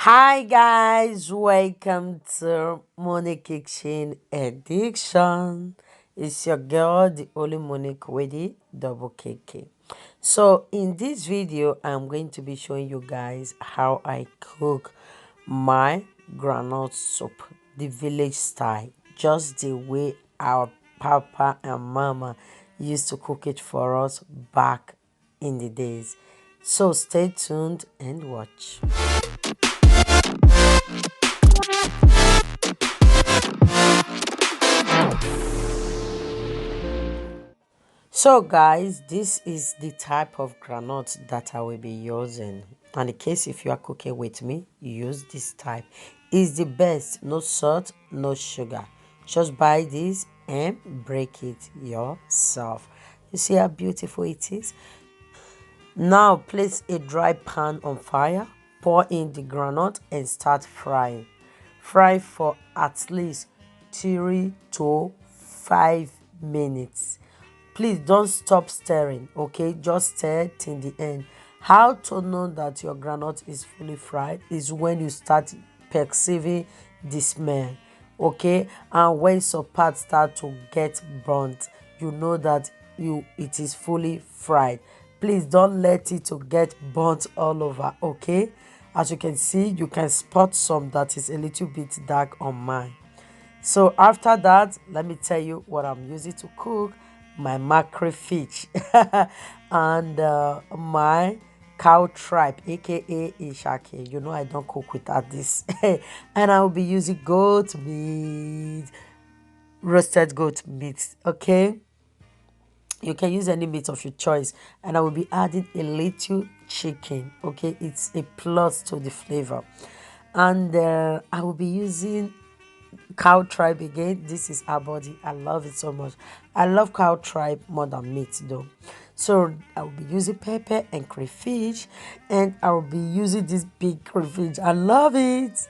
Hi guys, welcome to Monique Kitchen Addiction. It's your girl, the only Monique with the double KK. So in this video, I'm going to be showing you guys how I cook my groundnut soup, the village style, just the way our papa and mama used to cook it for us back in the days. So stay tuned and watch. So guys, this is the type of granite that I will be using. And in case if you are cooking with me, use this type. It's the best, no salt, no sugar. Just buy this and break it yourself. You see how beautiful it is? Now place a dry pan on fire, pour in the granite and start frying. Fry for at least 3 to 5 minutes. Please don't stop stirring, okay? Just stir till the end. How to know that your granite is fully fried is when you start perceiving the smell, okay? And when some parts start to get burnt, you know that it is fully fried. Please don't let it to get burnt all over, okay? As you can see, you can spot some that is a little bit dark on mine. So after that, let me tell you what I'm using to cook my mackerel fish and my cow tripe, aka ishake. You know I don't cook without this. And I will be using goat meat, roasted goat meat. Okay, you can use any meat of your choice, and I will be adding a little chicken. Okay, it's a plus to the flavor. And I will be using cow tripe again. This is our body. I love it so much. I love cow tripe more than meat though. So I will be using pepper and crayfish, and I will be using this big crayfish. I love it.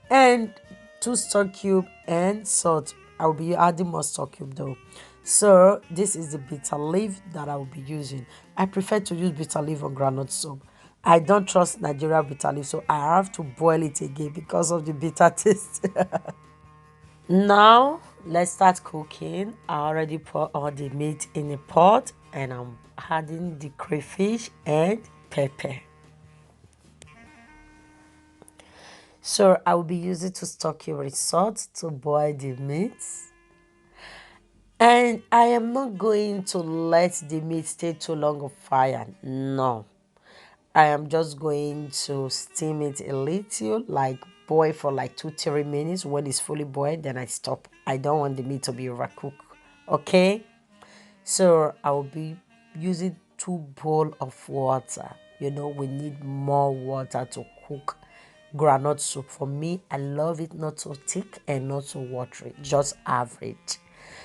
And 2 stock cube and salt. I will be adding more stock cube though. So this is the bitter leaf that I will be using. I prefer to use bitter leaf on groundnut soup. I don't trust Nigeria bitter leaf, so I have to boil it again because of the bitter taste. Now let's start cooking. I already put all the meat in a pot and I'm adding the crayfish and pepper. So I will be using 2 stock cube salt to boil the meat. And I am not going to let the meat stay too long on fire. No. I am just going to steam it a little, like boil for like 2 3 minutes. When it's fully boiled, then I stop. I don't want the meat to be overcooked. Okay? So I will be using 2 bowls of water. You know, we need more water to cook groundnut soup. For me, I love it not so thick and not so watery, just average.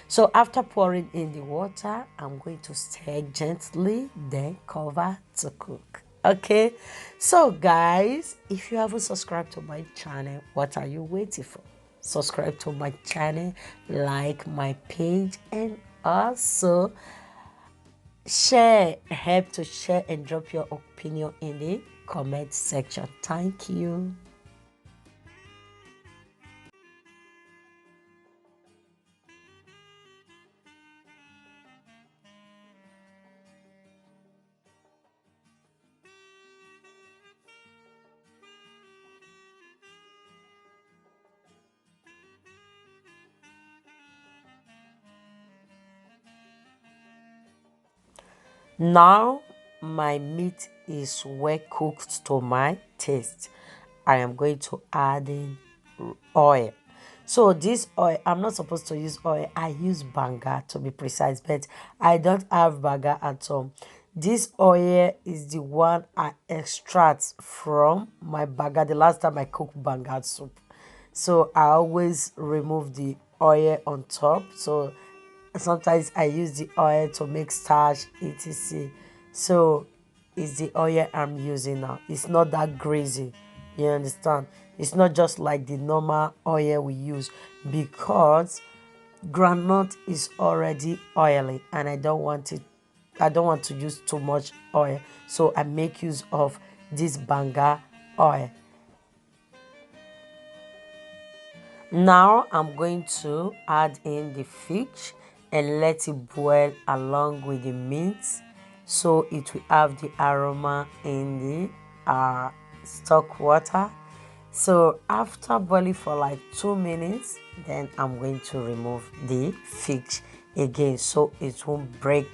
So after pouring in the water, I'm going to stir gently, then cover to cook. Okay, so guys, if you haven't subscribed to my channel, what are you waiting for? Subscribe to my channel, like my page, and also share. Help to share and drop your opinion in the comment section. Thank you. Now my meat is well cooked to my taste. I am going to add in oil. So this oil, I'm not supposed to use oil. I use banga to be precise, but I don't have banga at all. This oil is the one I extract from my banga the last time I cooked banga soup. So I always remove the oil on top. So sometimes I use the oil to make starch, etc. So it's the oil I'm using now. It's not that greasy. You understand? It's not just like the normal oil we use because groundnut is already oily and I don't want to use too much oil. So I make use of this banga oil. Now I'm going to add in the fish and let it boil along with the meat so it will have the aroma in the stock water. So after boiling for like 2 minutes, then I'm going to remove the fish again so it won't break.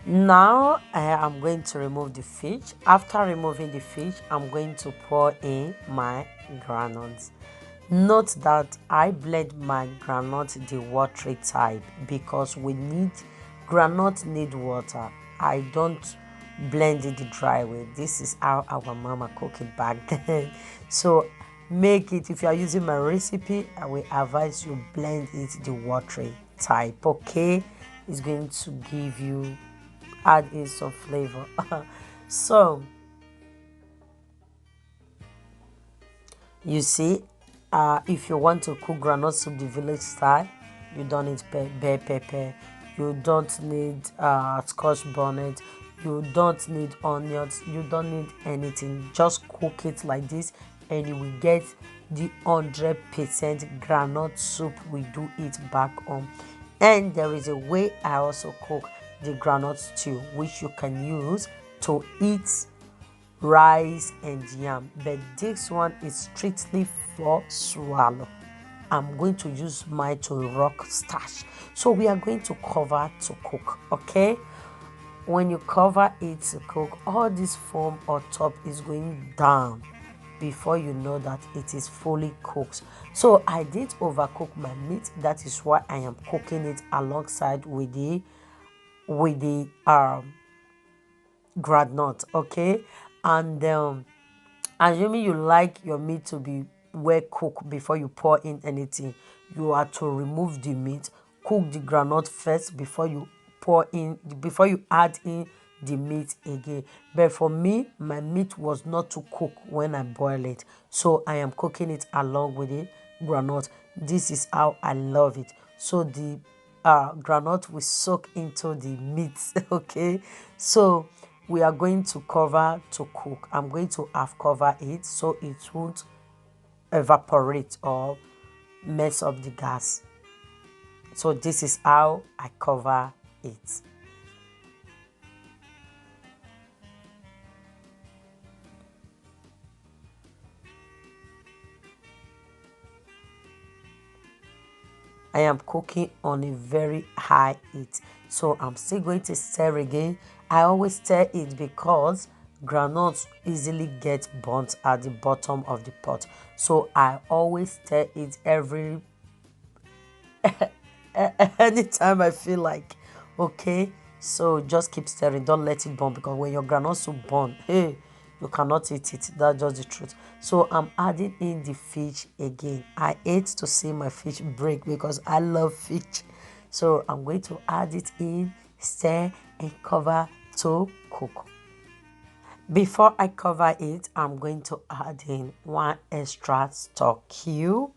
Now I am going to remove the fish. After removing the fish, I'm going to pour in my granules. Note that I blend my granite the watery type because granite need water. I don't blend it the dry way. This is how our mama cook it back then. So make it, if you are using my recipe, I will advise you blend it the watery type. Okay, it's going to give you add in some flavor. So you see, if you want to cook groundnut soup the village style, you don't need bell pepper, you don't need scotch bonnet, you don't need onions, you don't need anything. Just cook it like this, and you will get the 100% groundnut soup we do it back home. And there is a way I also cook the groundnut stew, which you can use to eat rice and yam, but this one is strictly for swallow. I'm going to use mine to rock starch. So we are going to cover to cook. Okay, when you cover it to cook, all this foam on top is going down before you know that it is fully cooked. So I did overcook my meat. That is why I am cooking it alongside with the groundnut. Okay, and assuming you like your meat to be well cooked before you pour in anything, you are to remove the meat, cook the groundnut first before you add in the meat again. But for me, my meat was not to cook when I boil it, so I am cooking it along with the groundnut. This is how I love it. So the groundnut will soak into the meat. Okay, so we are going to cover to cook. I'm going to half cover it so it won't evaporate or mess up the gas. So this is how I cover it. I am cooking on a very high heat, so I'm still going to stir again. I always stir it because granules easily get burnt at the bottom of the pot, so I always stir it anytime I feel like. Okay, so just keep stirring, don't let it burn, because when your groundnut soup burn, hey, you cannot eat it. That's just the truth. So I'm adding in the fish again. I hate to see my fish break because I love fish. So I'm going to add it in, stir and cover to cook. Before I cover it, I'm going to add in one extra stock cube,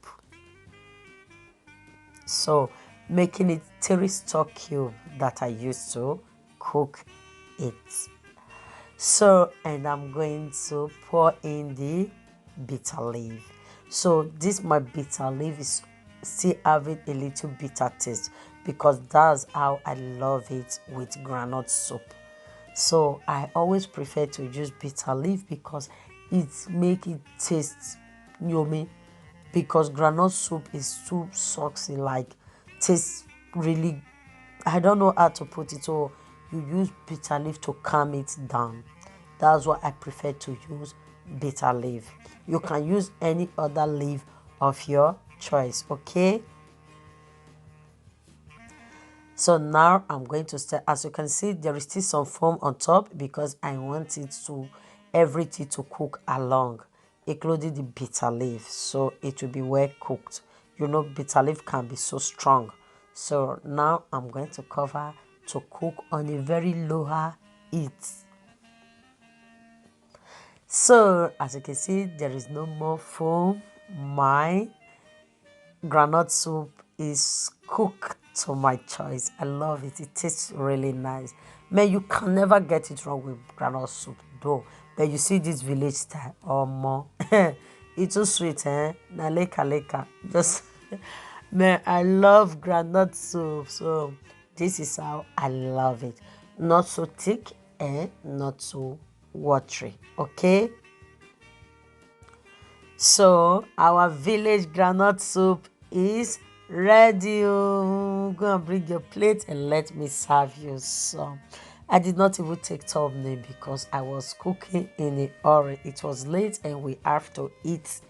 so making it 3 stock cube that I used to cook it. So, and I'm going to pour in the bitter leaf. So this my bitter leaf is still having a little bitter taste because that's how I love it with groundnut soup. So I always prefer to use bitter leaf because it make it taste yummy, because groundnut soup is too saucy, like tastes really, I don't know how to put it. So you use bitter leaf to calm it down. That's why I prefer to use bitter leaf. You can use any other leaf of your choice. Okay, so now I'm going to start. As you can see, there is still some foam on top because I want it to everything to cook along, including the bitter leaf, so it will be well cooked. You know, bitter leaf can be so strong. So now I'm going to cover to cook on a very lower heat. So as you can see, there is no more foam. My groundnut soup is cooked to my choice. I love it. It tastes really nice. Man, you can never get it wrong with groundnut soup though. But you see this village style or more. It's too sweet, eh? Na leka leka. Just man, I love groundnut soup. So this is how I love it. Not so thick and not so watery. Okay? So our village groundnut soup is ready. Oh. Go and bring your plate and let me serve you some. I did not even take thumbnail because I was cooking in a hurry. It was late and we have to eat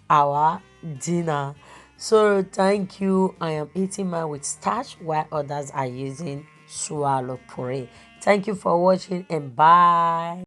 our dinner. So thank you. I am eating mine with starch while others are using swallow puree. Thank you for watching and bye.